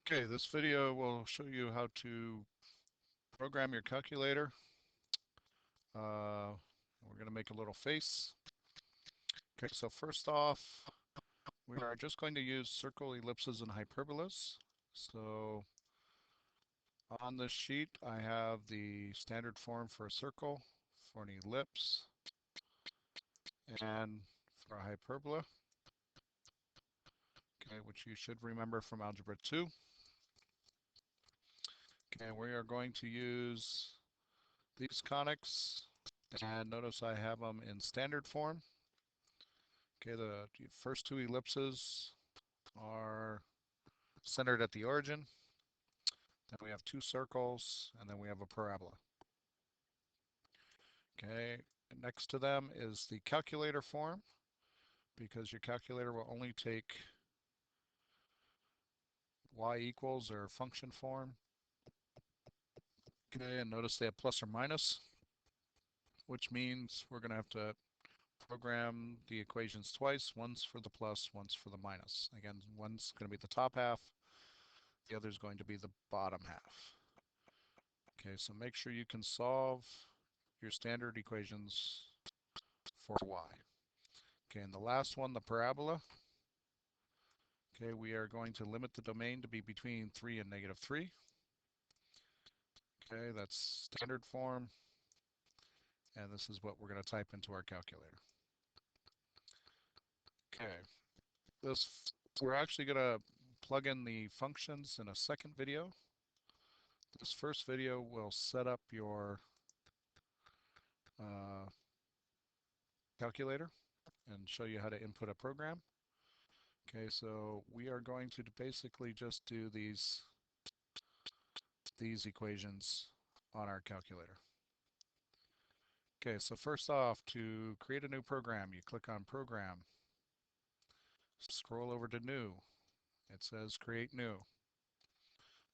Okay, this video will show you how to program your calculator. We're going to make a little face. Okay, so first off, we are just going to use circle, ellipses, and hyperbolas. So on this sheet, I have the standard form for a circle, for an ellipse, and for a hyperbola, okay, which you should remember from Algebra 2. Okay, we are going to use these conics, and notice I have them in standard form. Okay, the first two ellipses are centered at the origin. Then we have two circles, and then we have a parabola. Okay, next to them is the calculator form, because your calculator will only take y equals or function form. Okay, and notice they have plus or minus, which means we're going to have to program the equations twice. Once for the plus, once for the minus. Again, one's going to be the top half, the other is going to be the bottom half. Okay, so make sure you can solve your standard equations for y. Okay, and the last one, the parabola. Okay, we are going to limit the domain to be between 3 and -3. Okay, that's standard form, and this is what we're going to type into our calculator. Okay, we're actually going to plug in the functions in a second video. This first video will set up your calculator and show you how to input a program. Okay, so we are going to basically just do these equations on our calculator. Okay, so first off, to create a new program, you click on Program, scroll over to New. It says Create New.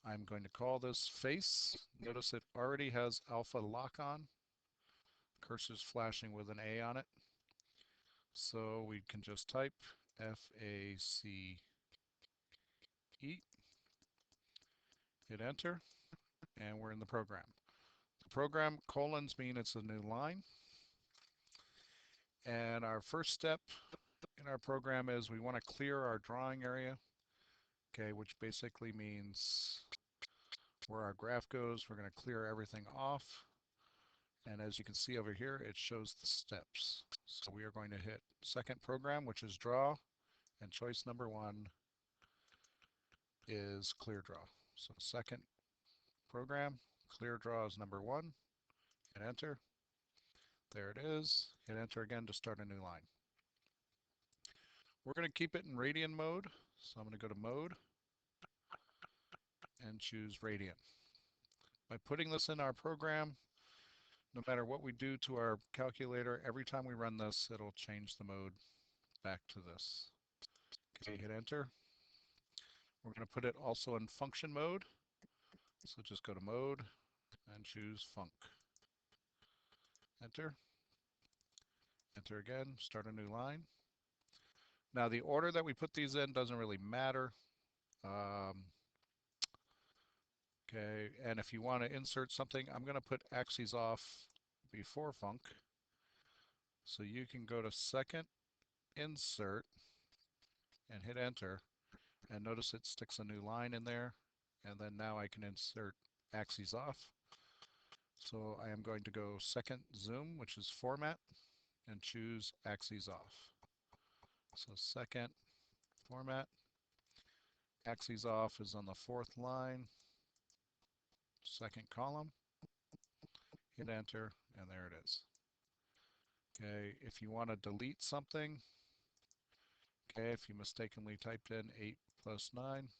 I'm going to call this Face. Notice it already has alpha lock on. Cursor's flashing with an A on it. So we can just type F-A-C-E, hit enter, and we're in the program. The program colons mean it's a new line. And our first step in our program is we want to clear our drawing area, okay, which basically means where our graph goes, we're going to clear everything off. And as you can see over here, it shows the steps. So we are going to hit second program, which is draw, and choice number 1 is clear draw. So second program, clear draw is number 1, hit enter. There it is. Hit enter again to start a new line. We're going to keep it in radian mode, so I'm going to go to mode and choose radian. By putting this in our program, no matter what we do to our calculator, every time we run this, it'll change the mode back to this. Okay, hit enter. We're going to put it also in function mode, so just go to mode and choose func. Enter. Enter again, start a new line. Now the order that we put these in doesn't really matter. Okay, and if you want to insert something, I'm going to put axes off before func. So you can go to second, insert, and hit enter. And notice it sticks a new line in there. And then now I can insert axes off. So I am going to go second zoom, which is format, and choose axes off. So second format, axes off is on the 4th line, second column, hit enter, and there it is. Okay, if you want to delete something, okay, if you mistakenly typed in 8 plus 9,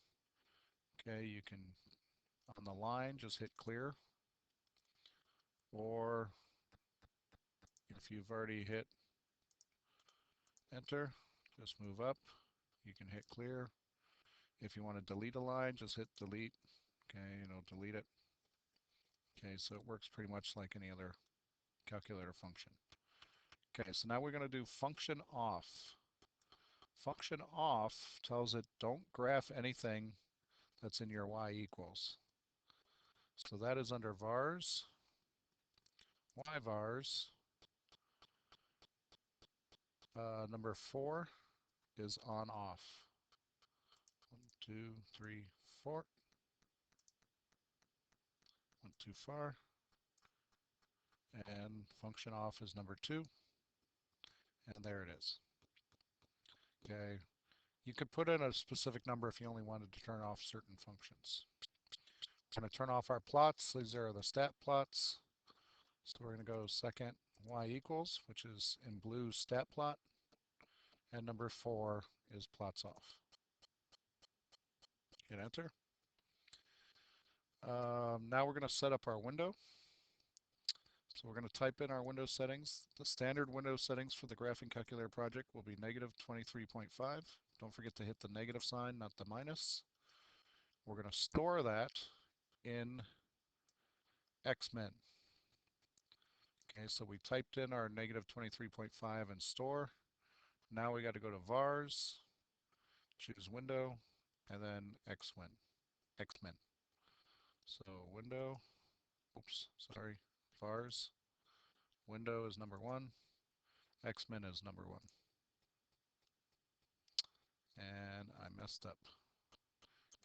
okay, you can, on the line, just hit clear. Or if you've already hit enter, just move up. You can hit clear. If you want to delete a line, just hit delete. Okay, delete it. Okay, so it works pretty much like any other calculator function. Okay, so now we're going to do function off. Function off tells it don't graph anything that's in your y equals. So that is under vars, y vars. Number 4 is on off. 1, 2, 3, 4. Went too far. And function off is number 2. And there it is. Okay. You could put in a specific number if you only wanted to turn off certain functions. We're going to turn off our plots. These are the stat plots. So we're going to go second y equals, which is in blue stat plot. And number 4 is plots off. Hit enter. Now we're going to set up our window. So we're going to type in our window settings. The standard window settings for the graphing calculator project will be negative 23.5. Don't forget to hit the negative sign, not the minus. We're going to store that in Xmin. Okay, so we typed in our negative 23.5 and store. Now we got to go to vars, choose window, and then Xmin. So window, vars, window is number 1, Xmin is number 1. And I messed up.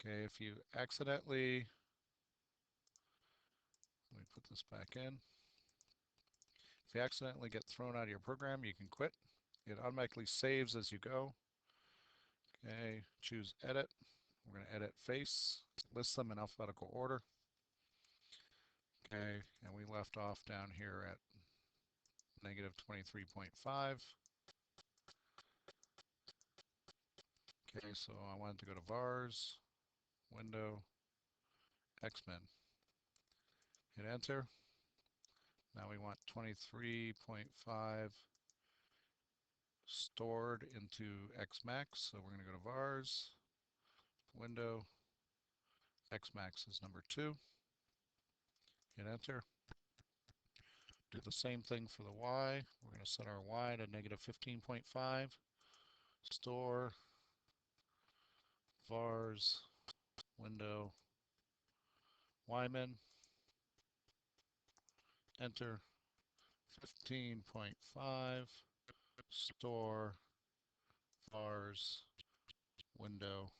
Okay, if you accidentally, let me put this back in. If you accidentally get thrown out of your program, you can quit. It automatically saves as you go. Okay, choose edit. We're going to edit face, list them in alphabetical order. Okay, and we left off down here at negative 23.5. Okay, so I wanted to go to vars, window, Xmin. Hit enter. Now we want 23.5 stored into Xmax. So we're going to go to vars, window, Xmax is number 2. Hit enter. Do the same thing for the y. We're going to set our y to negative 15.5. Store, vars, window, ymin. Enter. 15.5. Store, vars, window,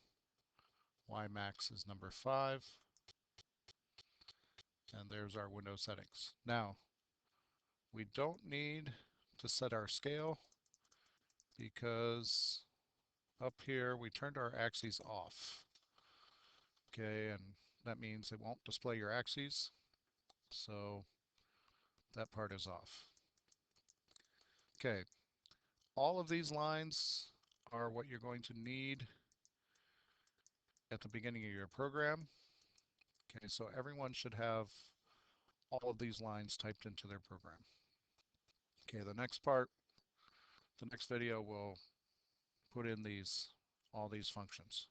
ymax is number 5. And there's our window settings. Now, we don't need to set our scale because up here we turned our axes off. Okay, and that means it won't display your axes. So that part is off. Okay, all of these lines are what you're going to need at the beginning of your program. Okay, so everyone should have all of these lines typed into their program. Okay, the next video will put in all these functions.